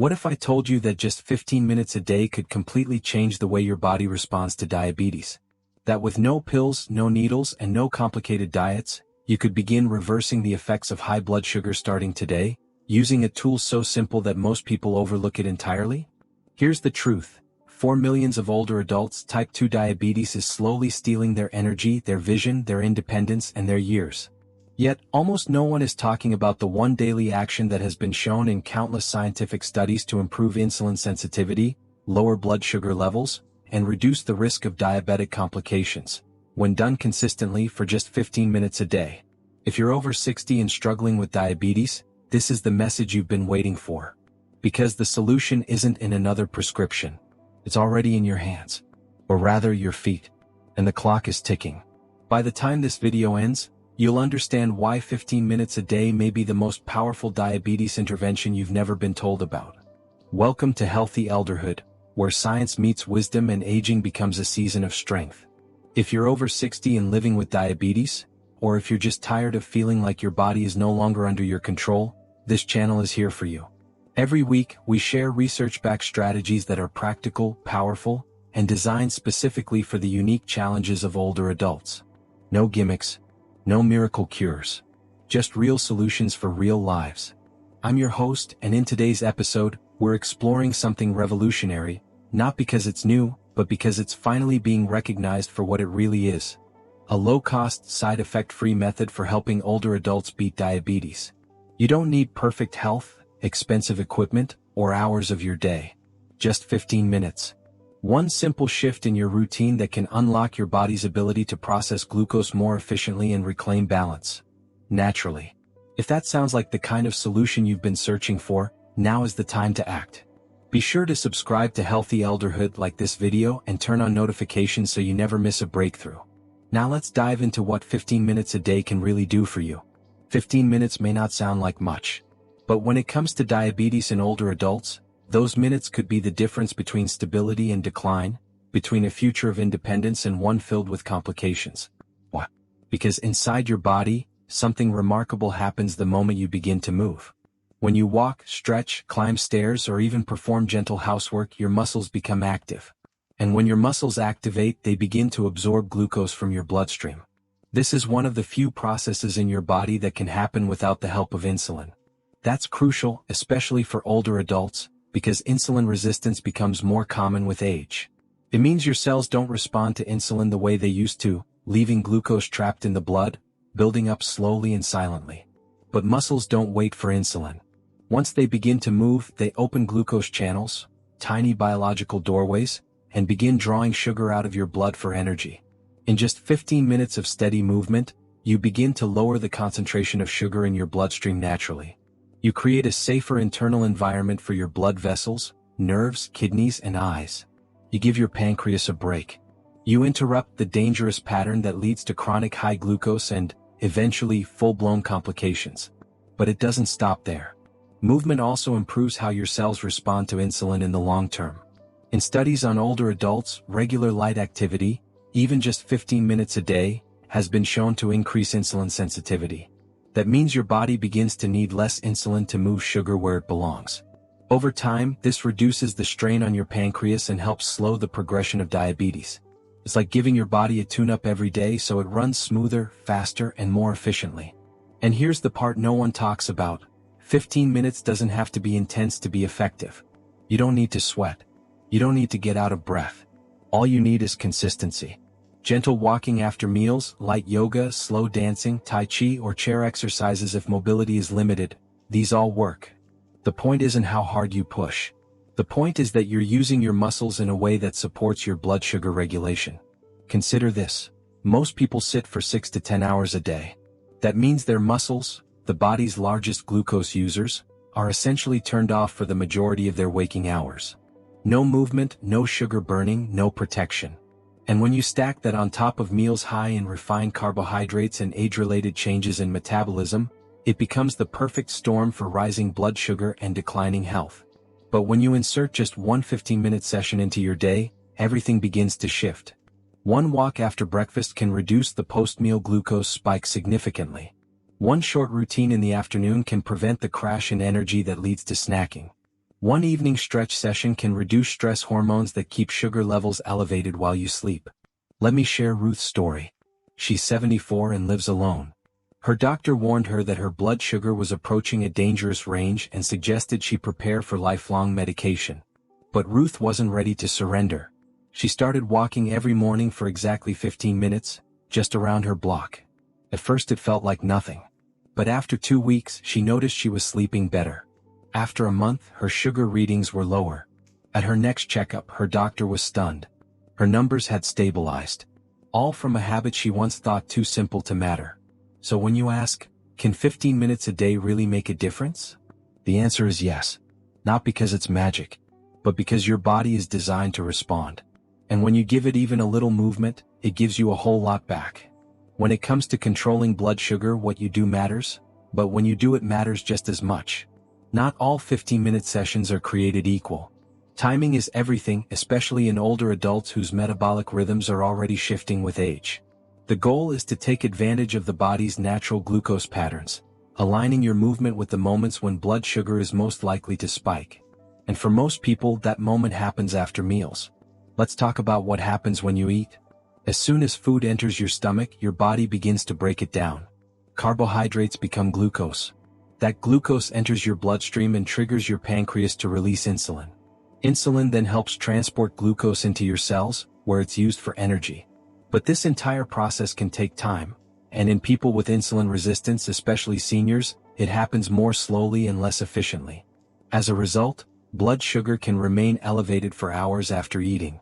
What if I told you that just 15 minutes a day could completely change the way your body responds to diabetes? That with no pills, no needles, and no complicated diets, you could begin reversing the effects of high blood sugar starting today, using a tool so simple that most people overlook it entirely? Here's the truth. 4 million of older adults, type 2 diabetes is slowly stealing their energy, their vision, their independence, and their years. Yet, almost no one is talking about the one daily action that has been shown in countless scientific studies to improve insulin sensitivity, lower blood sugar levels, and reduce the risk of diabetic complications, when done consistently for just 15 minutes a day. If you're over 60 and struggling with diabetes, this is the message you've been waiting for. Because the solution isn't in another prescription. It's already in your hands. Or rather, your feet. And the clock is ticking. By the time this video ends, you'll understand why 15 minutes a day may be the most powerful diabetes intervention you've never been told about. Welcome to Healthy Elderhood, where science meets wisdom and aging becomes a season of strength. If you're over 60 and living with diabetes, or if you're just tired of feeling like your body is no longer under your control, this channel is here for you. Every week, we share research-backed strategies that are practical, powerful, and designed specifically for the unique challenges of older adults. No gimmicks, no miracle cures. Just real solutions for real lives. I'm your host, and in today's episode, we're exploring something revolutionary, not because it's new, but because it's finally being recognized for what it really is. A low-cost, side-effect-free method for helping older adults beat diabetes. You don't need perfect health, expensive equipment, or hours of your day. Just 15 minutes. One simple shift in your routine that can unlock your body's ability to process glucose more efficiently and reclaim balance. Naturally. If that sounds like the kind of solution you've been searching for, now is the time to act. Be sure to subscribe to Healthy Elderhood, like this video, and turn on notifications so you never miss a breakthrough. Now let's dive into what 15 minutes a day can really do for you. 15 minutes may not sound like much. But when it comes to diabetes in older adults, those minutes could be the difference between stability and decline, between a future of independence and one filled with complications. Why? Because inside your body, something remarkable happens the moment you begin to move. When you walk, stretch, climb stairs, or even perform gentle housework, your muscles become active. And when your muscles activate, they begin to absorb glucose from your bloodstream. This is one of the few processes in your body that can happen without the help of insulin. That's crucial, especially for older adults, because insulin resistance becomes more common with age. It means your cells don't respond to insulin the way they used to, leaving glucose trapped in the blood, building up slowly and silently. But muscles don't wait for insulin. Once they begin to move, they open glucose channels, tiny biological doorways, and begin drawing sugar out of your blood for energy. In just 15 minutes of steady movement, you begin to lower the concentration of sugar in your bloodstream naturally. You create a safer internal environment for your blood vessels, nerves, kidneys, and eyes. You give your pancreas a break. You interrupt the dangerous pattern that leads to chronic high glucose and, eventually, full-blown complications. But it doesn't stop there. Movement also improves how your cells respond to insulin in the long term. In studies on older adults, regular light activity, even just 15 minutes a day, has been shown to increase insulin sensitivity. That means your body begins to need less insulin to move sugar where it belongs. Over time, this reduces the strain on your pancreas and helps slow the progression of diabetes. It's like giving your body a tune-up every day so it runs smoother, faster, and more efficiently. And here's the part no one talks about. 15 minutes doesn't have to be intense to be effective. You don't need to sweat. You don't need to get out of breath. All you need is consistency. Gentle walking after meals, light yoga, slow dancing, tai chi, or chair exercises if mobility is limited, these all work. The point isn't how hard you push. The point is that you're using your muscles in a way that supports your blood sugar regulation. Consider this. Most people sit for 6 to 10 hours a day. That means their muscles, the body's largest glucose users, are essentially turned off for the majority of their waking hours. No movement, no sugar burning, no protection. And when you stack that on top of meals high in refined carbohydrates and age-related changes in metabolism, it becomes the perfect storm for rising blood sugar and declining health. But when you insert just one 15-minute session into your day, everything begins to shift. One walk after breakfast can reduce the post-meal glucose spike significantly. One short routine in the afternoon can prevent the crash in energy that leads to snacking. One evening stretch session can reduce stress hormones that keep sugar levels elevated while you sleep. Let me share Ruth's story. She's 74 and lives alone. Her doctor warned her that her blood sugar was approaching a dangerous range and suggested she prepare for lifelong medication. But Ruth wasn't ready to surrender. She started walking every morning for exactly 15 minutes, just around her block. At first it felt like nothing. But after 2 weeks, she noticed she was sleeping better. After a month, her sugar readings were lower. At her next checkup, her doctor was stunned. Her numbers had stabilized. All from a habit she once thought too simple to matter. So when you ask, can 15 minutes a day really make a difference? The answer is yes. Not because it's magic, but because your body is designed to respond. And when you give it even a little movement, it gives you a whole lot back. When it comes to controlling blood sugar, what you do matters, but when you do it matters just as much. Not all 15-minute sessions are created equal. Timing is everything, especially in older adults whose metabolic rhythms are already shifting with age. The goal is to take advantage of the body's natural glucose patterns, aligning your movement with the moments when blood sugar is most likely to spike. And for most people, that moment happens after meals. Let's talk about what happens when you eat. As soon as food enters your stomach, your body begins to break it down. Carbohydrates become glucose. That glucose enters your bloodstream and triggers your pancreas to release insulin. Insulin then helps transport glucose into your cells, where it's used for energy. But this entire process can take time, and in people with insulin resistance, especially seniors, it happens more slowly and less efficiently. As a result, blood sugar can remain elevated for hours after eating.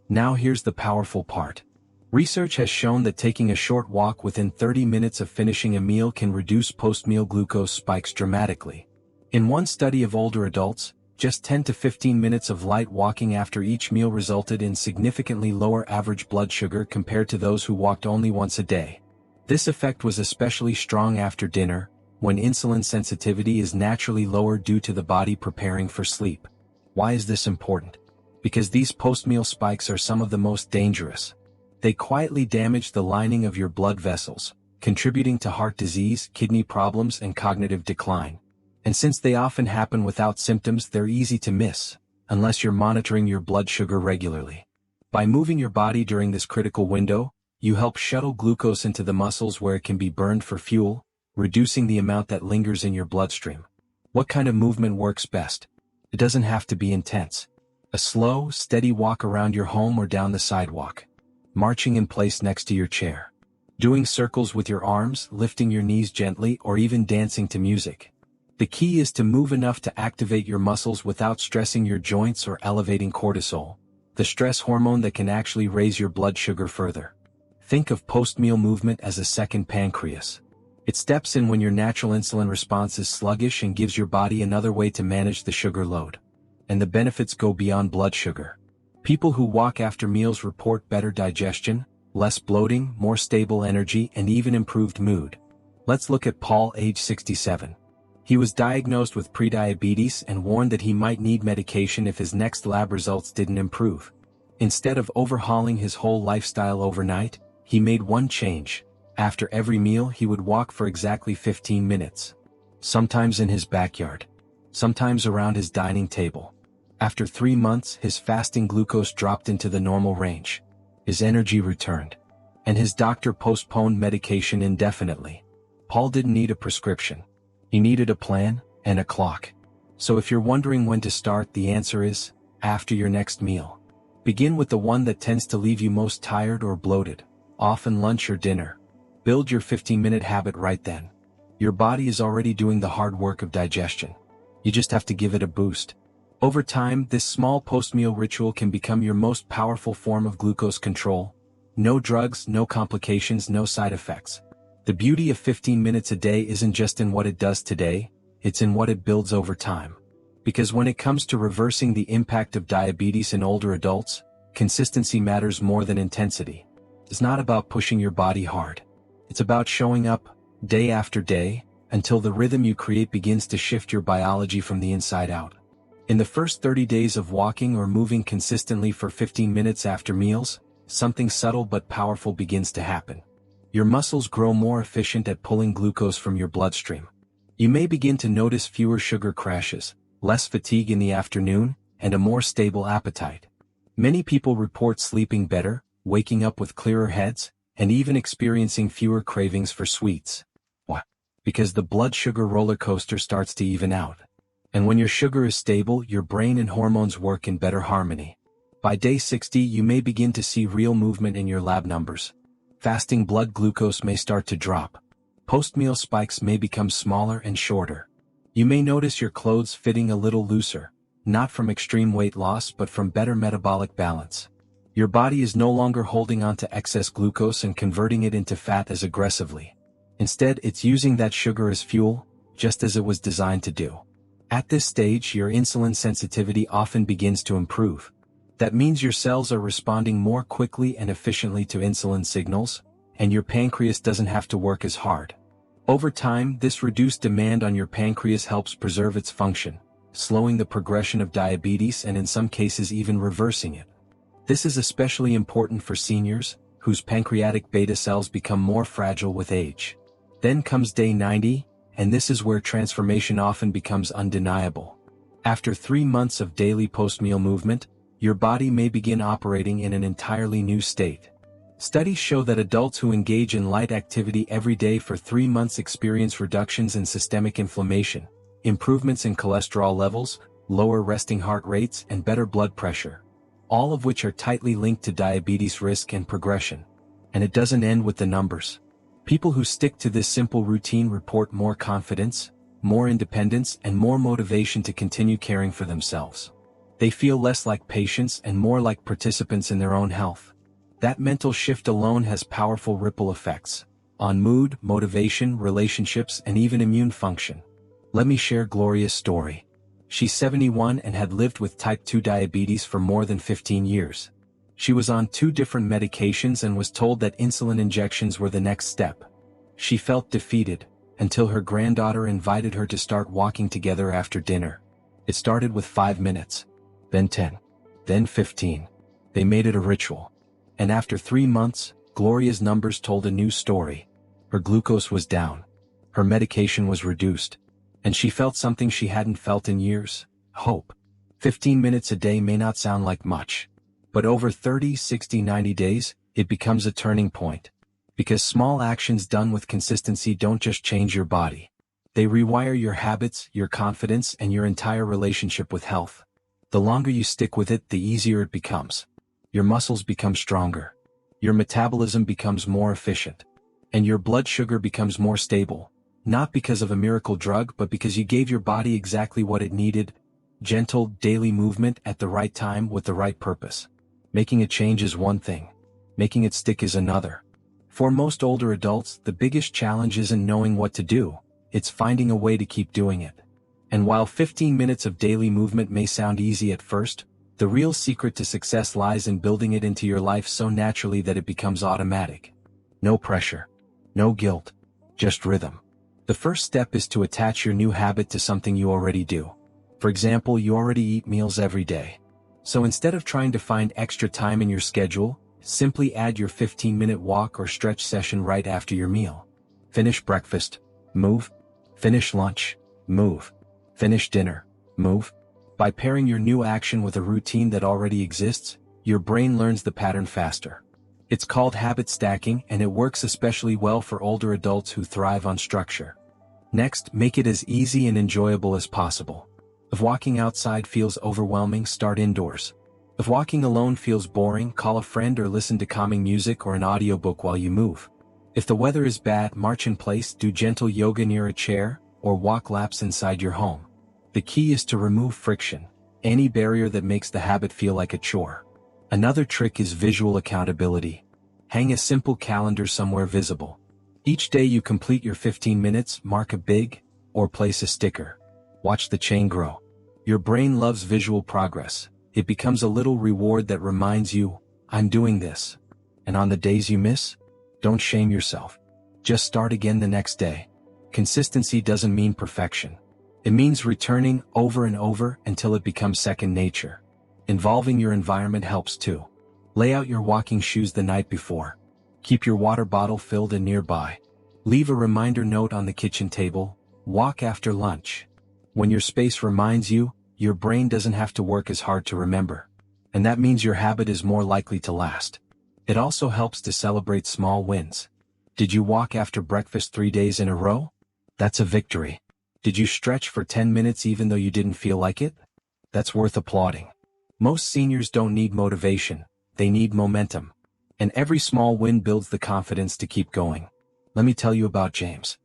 Now here's the powerful part. Research has shown that taking a short walk within 30 minutes of finishing a meal can reduce post-meal glucose spikes dramatically. In one study of older adults, just 10 to 15 minutes of light walking after each meal resulted in significantly lower average blood sugar compared to those who walked only once a day. This effect was especially strong after dinner, when insulin sensitivity is naturally lower due to the body preparing for sleep. Why is this important? Because these post-meal spikes are some of the most dangerous. They quietly damage the lining of your blood vessels, contributing to heart disease, kidney problems, and cognitive decline. And since they often happen without symptoms, they're easy to miss, unless you're monitoring your blood sugar regularly. By moving your body during this critical window, you help shuttle glucose into the muscles where it can be burned for fuel, reducing the amount that lingers in your bloodstream. What kind of movement works best? It doesn't have to be intense. A slow, steady walk around your home or down the sidewalk. Marching in place next to your chair. Doing circles with your arms, lifting your knees gently, or even dancing to music. The key is to move enough to activate your muscles without stressing your joints or elevating cortisol, the stress hormone that can actually raise your blood sugar further. Think of post-meal movement as a second pancreas. It steps in when your natural insulin response is sluggish and gives your body another way to manage the sugar load. And the benefits go beyond blood sugar. People who walk after meals report better digestion, less bloating, more stable energy, and even improved mood. Let's look at Paul, age 67. He was diagnosed with prediabetes and warned that he might need medication if his next lab results didn't improve. Instead of overhauling his whole lifestyle overnight, he made one change. After every meal, he would walk for exactly 15 minutes. Sometimes in his backyard. Sometimes around his dining table. After 3 months, his fasting glucose dropped into the normal range. His energy returned. And his doctor postponed medication indefinitely. Paul didn't need a prescription. He needed a plan and a clock. So if you're wondering when to start, the answer is, after your next meal. Begin with the one that tends to leave you most tired or bloated, often lunch or dinner. Build your 15-minute habit right then. Your body is already doing the hard work of digestion. You just have to give it a boost. Over time, this small post-meal ritual can become your most powerful form of glucose control. No drugs, no complications, no side effects. The beauty of 15 minutes a day isn't just in what it does today, it's in what it builds over time. Because when it comes to reversing the impact of diabetes in older adults, consistency matters more than intensity. It's not about pushing your body hard. It's about showing up, day after day, until the rhythm you create begins to shift your biology from the inside out. In the first 30 days of walking or moving consistently for 15 minutes after meals, something subtle but powerful begins to happen. Your muscles grow more efficient at pulling glucose from your bloodstream. You may begin to notice fewer sugar crashes, less fatigue in the afternoon, and a more stable appetite. Many people report sleeping better, waking up with clearer heads, and even experiencing fewer cravings for sweets. Why? Because the blood sugar roller coaster starts to even out. And when your sugar is stable, your brain and hormones work in better harmony. By day 60, you may begin to see real movement in your lab numbers. Fasting blood glucose may start to drop. Post-meal spikes may become smaller and shorter. You may notice your clothes fitting a little looser, not from extreme weight loss but from better metabolic balance. Your body is no longer holding on to excess glucose and converting it into fat as aggressively. Instead, it's using that sugar as fuel, just as it was designed to do. At this stage, your insulin sensitivity often begins to improve. That means your cells are responding more quickly and efficiently to insulin signals, and your pancreas doesn't have to work as hard. Over time, this reduced demand on your pancreas helps preserve its function, slowing the progression of diabetes and in some cases even reversing it. This is especially important for seniors, whose pancreatic beta cells become more fragile with age. Then comes day 90, and this is where transformation often becomes undeniable. After 3 months of daily post-meal movement, your body may begin operating in an entirely new state. Studies show that adults who engage in light activity every day for 3 months experience reductions in systemic inflammation, improvements in cholesterol levels, lower resting heart rates, and better blood pressure, all of which are tightly linked to diabetes risk and progression. And it doesn't end with the numbers. People who stick to this simple routine report more confidence, more independence, and more motivation to continue caring for themselves. They feel less like patients and more like participants in their own health. That mental shift alone has powerful ripple effects on mood, motivation, relationships, and even immune function. Let me share Gloria's story. She's 71 and had lived with type 2 diabetes for more than 15 years. She was on 2 different medications and was told that insulin injections were the next step. She felt defeated, until her granddaughter invited her to start walking together after dinner. It started with 5 minutes, then 10, then 15. They made it a ritual. And after 3 months, Gloria's numbers told a new story. Her glucose was down. Her medication was reduced. And she felt something she hadn't felt in years: hope. 15 minutes a day may not sound like much. But over 30, 60, 90 days, it becomes a turning point. Because small actions done with consistency don't just change your body. They rewire your habits, your confidence, and your entire relationship with health. The longer you stick with it, the easier it becomes. Your muscles become stronger. Your metabolism becomes more efficient. And your blood sugar becomes more stable. Not because of a miracle drug, but because you gave your body exactly what it needed: gentle, daily movement at the right time with the right purpose. Making a change is one thing. Making it stick is another. For most older adults, the biggest challenge isn't knowing what to do, it's finding a way to keep doing it. And while 15 minutes of daily movement may sound easy at first, the real secret to success lies in building it into your life so naturally that it becomes automatic. No pressure. No guilt. Just rhythm. The first step is to attach your new habit to something you already do. For example, you already eat meals every day. So instead of trying to find extra time in your schedule, simply add your 15-minute walk or stretch session right after your meal. Finish breakfast, move. Finish lunch, move. Finish dinner, move. By pairing your new action with a routine that already exists, your brain learns the pattern faster. It's called habit stacking, and it works especially well for older adults who thrive on structure. Next, make it as easy and enjoyable as possible. If walking outside feels overwhelming, start indoors. If walking alone feels boring, call a friend or listen to calming music or an audiobook while you move. If the weather is bad, march in place, do gentle yoga near a chair, or walk laps inside your home. The key is to remove friction, any barrier that makes the habit feel like a chore. Another trick is visual accountability. Hang a simple calendar somewhere visible. Each day you complete your 15 minutes, mark a big, or place a sticker. Watch the chain grow. Your brain loves visual progress. It becomes a little reward that reminds you, I'm doing this. And on the days you miss, don't shame yourself. Just start again the next day. Consistency doesn't mean perfection. It means returning over and over until it becomes second nature. Involving your environment helps too. Lay out your walking shoes the night before. Keep your water bottle filled and nearby. Leave a reminder note on the kitchen table. Walk after lunch. When your space reminds you, your brain doesn't have to work as hard to remember. And that means your habit is more likely to last. It also helps to celebrate small wins. Did you walk after breakfast 3 days in a row? That's a victory. Did you stretch for 10 minutes even though you didn't feel like it? That's worth applauding. Most seniors don't need motivation, they need momentum. And every small win builds the confidence to keep going. Let me tell you about James.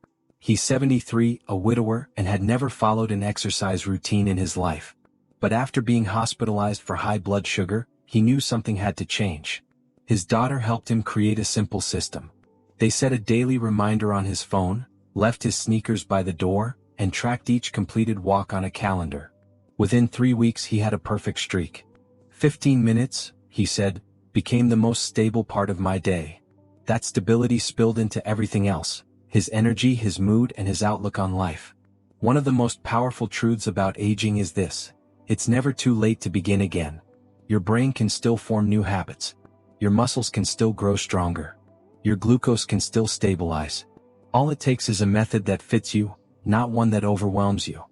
He's 73, a widower, and had never followed an exercise routine in his life. But after being hospitalized for high blood sugar, he knew something had to change. His daughter helped him create a simple system. They set a daily reminder on his phone, left his sneakers by the door, and tracked each completed walk on a calendar. Within 3 weeks he had a perfect streak. 15 minutes, he said, became the most stable part of my day. That stability spilled into everything else, his energy, his mood, and his outlook on life. One of the most powerful truths about aging is this: it's never too late to begin again. Your brain can still form new habits. Your muscles can still grow stronger. Your glucose can still stabilize. All it takes is a method that fits you, not one that overwhelms you.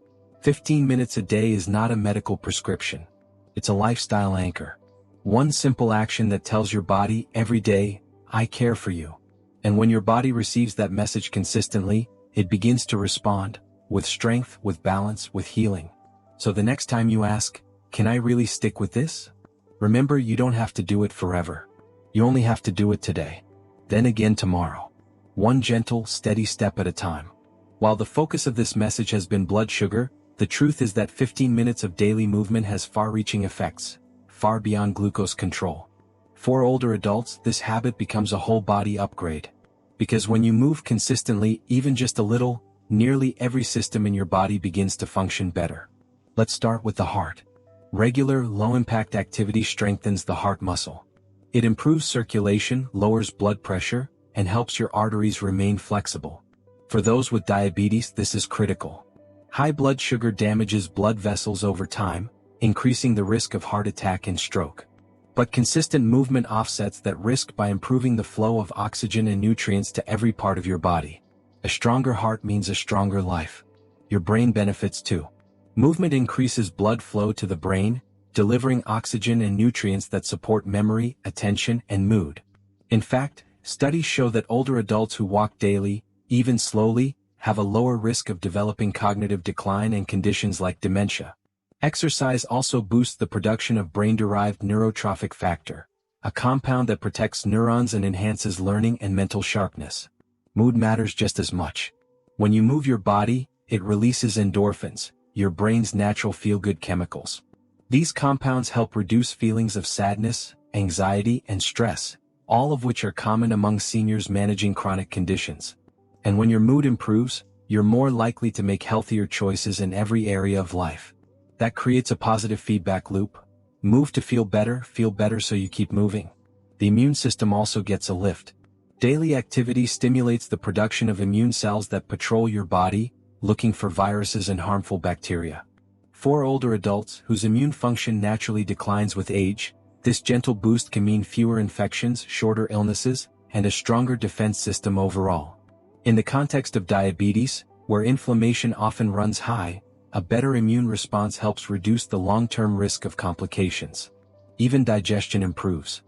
15 minutes a day is not a medical prescription. It's a lifestyle anchor. One simple action that tells your body every day, I care for you. And when your body receives that message consistently, it begins to respond, with strength, with balance, with healing. So the next time you ask, can I really stick with this? Remember, you don't have to do it forever. You only have to do it today. Then again tomorrow. One gentle, steady step at a time. While the focus of this message has been blood sugar, the truth is that 15 minutes of daily movement has far-reaching effects, far beyond glucose control. For older adults, this habit becomes a whole-body upgrade. Because when you move consistently, even just a little, nearly every system in your body begins to function better. Let's start with the heart. Regular, low-impact activity strengthens the heart muscle. It improves circulation, lowers blood pressure, and helps your arteries remain flexible. For those with diabetes, this is critical. High blood sugar damages blood vessels over time, increasing the risk of heart attack and stroke. But consistent movement offsets that risk by improving the flow of oxygen and nutrients to every part of your body. A stronger heart means a stronger life. Your brain benefits too. Movement increases blood flow to the brain, delivering oxygen and nutrients that support memory, attention, and mood. In fact, studies show that older adults who walk daily, even slowly, have a lower risk of developing cognitive decline and conditions like dementia. Exercise also boosts the production of brain-derived neurotrophic factor, a compound that protects neurons and enhances learning and mental sharpness. Mood matters just as much. When you move your body, it releases endorphins, your brain's natural feel-good chemicals. These compounds help reduce feelings of sadness, anxiety, and stress, all of which are common among seniors managing chronic conditions. And when your mood improves, you're more likely to make healthier choices in every area of life. That creates a positive feedback loop. Move to feel better so you keep moving. The immune system also gets a lift. Daily activity stimulates the production of immune cells that patrol your body, looking for viruses and harmful bacteria. For older adults whose immune function naturally declines with age, this gentle boost can mean fewer infections, shorter illnesses, and a stronger defense system overall. In the context of diabetes, where inflammation often runs high, a better immune response helps reduce the long-term risk of complications. Even digestion improves.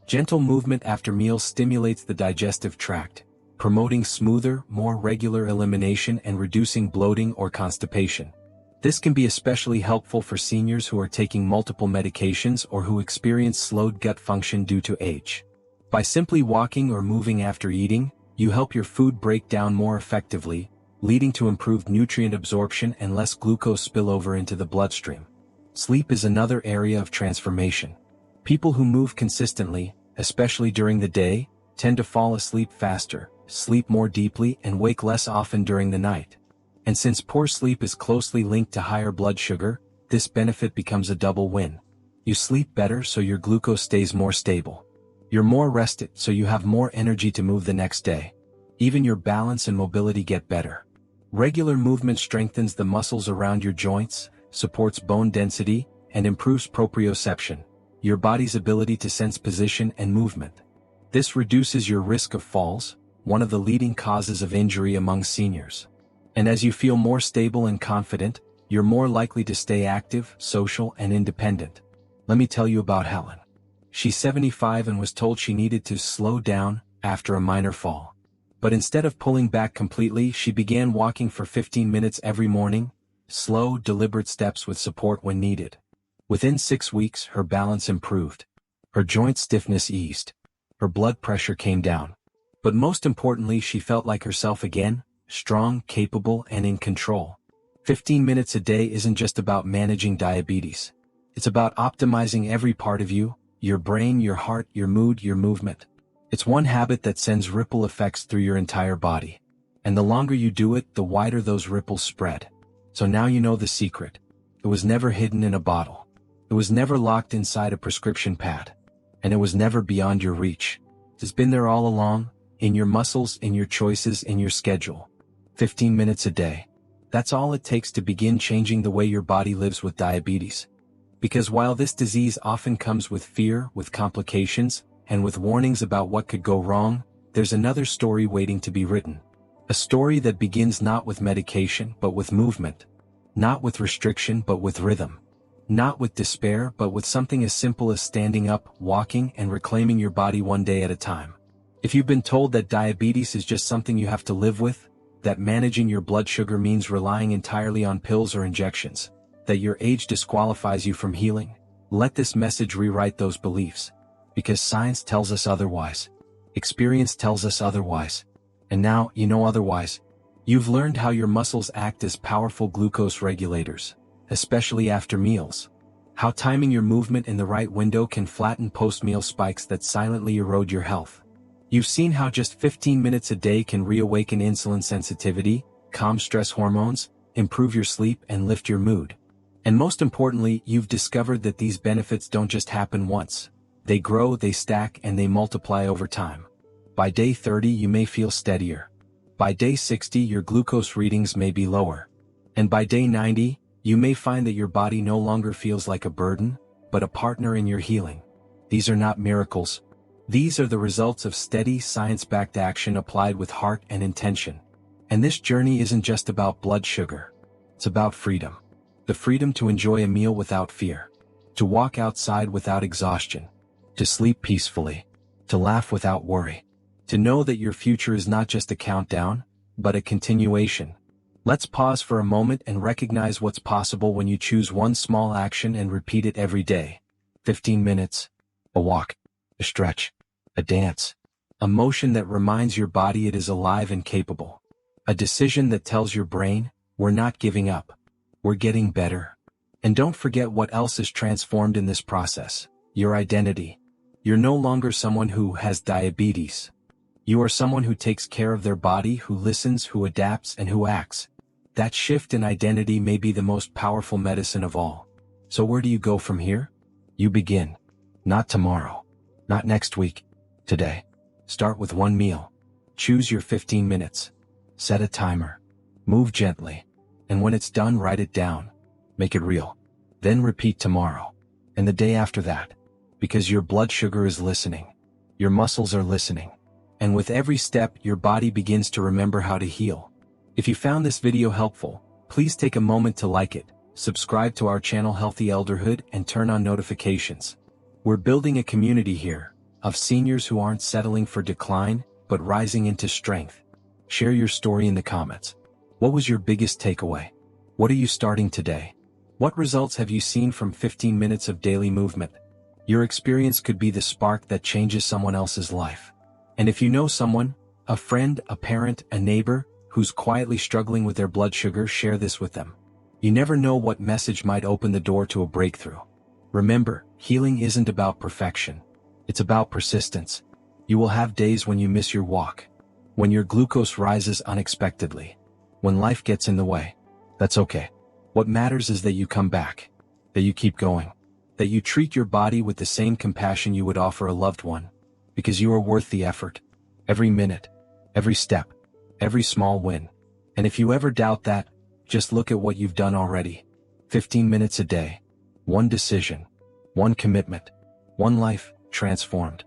Gentle movement after meals stimulates the digestive tract, promoting smoother, more regular elimination and reducing bloating or constipation. This can be especially helpful for seniors who are taking multiple medications or who experience slowed gut function due to age. By simply walking or moving after eating, you help your food break down more effectively, leading to improved nutrient absorption and less glucose spillover into the bloodstream. Sleep is another area of transformation. People who move consistently, especially during the day, tend to fall asleep faster, sleep more deeply, and wake less often during the night. And since poor sleep is closely linked to higher blood sugar, this benefit becomes a double win. You sleep better so your glucose stays more stable. You're more rested so you have more energy to move the next day. Even your balance and mobility get better. Regular movement strengthens the muscles around your joints, supports bone density, and improves proprioception, your body's ability to sense position and movement. This reduces your risk of falls, one of the leading causes of injury among seniors. And as you feel more stable and confident, You're more likely to stay active, social, and independent. Let me tell you about Helen. She's 75 and was told she needed to slow down after a minor fall. But instead of pulling back completely, she began walking for 15 minutes every morning, slow, deliberate steps with support when needed. Within 6 weeks, her balance improved. Her joint stiffness eased. Her blood pressure came down. But most importantly, she felt like herself again, strong, capable, and in control. 15 minutes a day isn't just about managing diabetes. It's about optimizing every part of you, your brain, your heart, your mood, your movement. It's one habit that sends ripple effects through your entire body. And the longer you do it, the wider those ripples spread. So now you know the secret. It was never hidden in a bottle. It was never locked inside a prescription pad. And it was never beyond your reach. It's been there all along, in your muscles, in your choices, in your schedule. 15 minutes a day. That's all it takes to begin changing the way your body lives with diabetes. Because while this disease often comes with fear, with complications, and with warnings about what could go wrong, there's another story waiting to be written. A story that begins not with medication but with movement. Not with restriction but with rhythm. Not with despair but with something as simple as standing up, walking, and reclaiming your body one day at a time. If you've been told that diabetes is just something you have to live with, that managing your blood sugar means relying entirely on pills or injections, that your age disqualifies you from healing, let this message rewrite those beliefs. Because science tells us otherwise. Experience tells us otherwise. And now, you know otherwise. You've learned how your muscles act as powerful glucose regulators, especially after meals. How timing your movement in the right window can flatten post-meal spikes that silently erode your health. You've seen how just 15 minutes a day can reawaken insulin sensitivity, calm stress hormones, improve your sleep, and lift your mood. And most importantly, you've discovered that these benefits don't just happen once. They grow, they stack, and they multiply over time. By day 30, you may feel steadier. By day 60, your glucose readings may be lower. And by day 90, you may find that your body no longer feels like a burden, but a partner in your healing. These are not miracles. These are the results of steady, science-backed action applied with heart and intention. And this journey isn't just about blood sugar. It's about freedom. The freedom to enjoy a meal without fear. To walk outside without exhaustion. To sleep peacefully. To laugh without worry. To know that your future is not just a countdown, but a continuation. Let's pause for a moment and recognize what's possible when you choose one small action and repeat it every day. 15 minutes. A walk. A stretch. A dance. A motion that reminds your body it is alive and capable. A decision that tells your brain, we're not giving up. We're getting better. And don't forget what else is transformed in this process. Your identity. You're no longer someone who has diabetes. You are someone who takes care of their body, who listens, who adapts, and who acts. That shift in identity may be the most powerful medicine of all. So where do you go from here? You begin. Not tomorrow. Not next week. Today. Start with one meal. Choose your 15 minutes. Set a timer. Move gently. And when it's done, write it down. Make it real. Then repeat tomorrow. And the day after that. Because your blood sugar is listening. Your muscles are listening. And with every step, your body begins to remember how to heal. If you found this video helpful, please take a moment to like it, subscribe to our channel Healthy Elderhood, and turn on notifications. We're building a community here, of seniors who aren't settling for decline, but rising into strength. Share your story in the comments. What was your biggest takeaway? What are you starting today? What results have you seen from 15 minutes of daily movement? Your experience could be the spark that changes someone else's life. And if you know someone, a friend, a parent, a neighbor, who's quietly struggling with their blood sugar, share this with them. You never know what message might open the door to a breakthrough. Remember, healing isn't about perfection. It's about persistence. You will have days when you miss your walk. When your glucose rises unexpectedly. When life gets in the way. That's okay. What matters is that you come back. That you keep going. That you treat your body with the same compassion you would offer a loved one. Because you are worth the effort. Every minute. Every step. Every small win. And if you ever doubt that, just look at what you've done already. 15 minutes a day. One decision. One commitment. One life transformed.